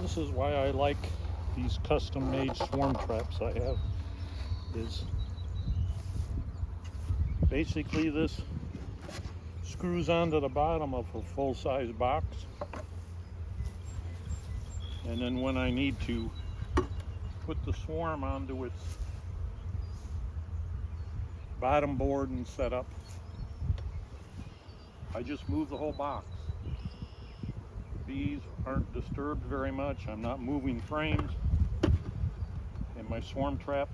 This is why I like these custom-made swarm traps I have. Is basically this screws onto the bottom of a full-size box, and then when I need to put the swarm onto its bottom board and setup, I just move the whole box. The bees aren't disturbed very much. I'm not moving frames. And my swarm trap,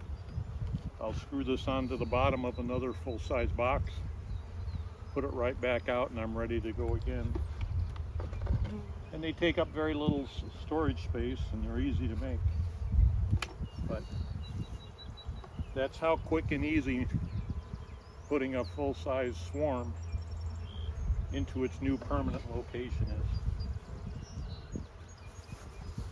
I'll screw this onto the bottom of another full-size box, put it right back out, and I'm ready to go again. And they take up very little storage space, and they're easy to make. But that's how quick and easy putting a full-size swarm into its new permanent location is.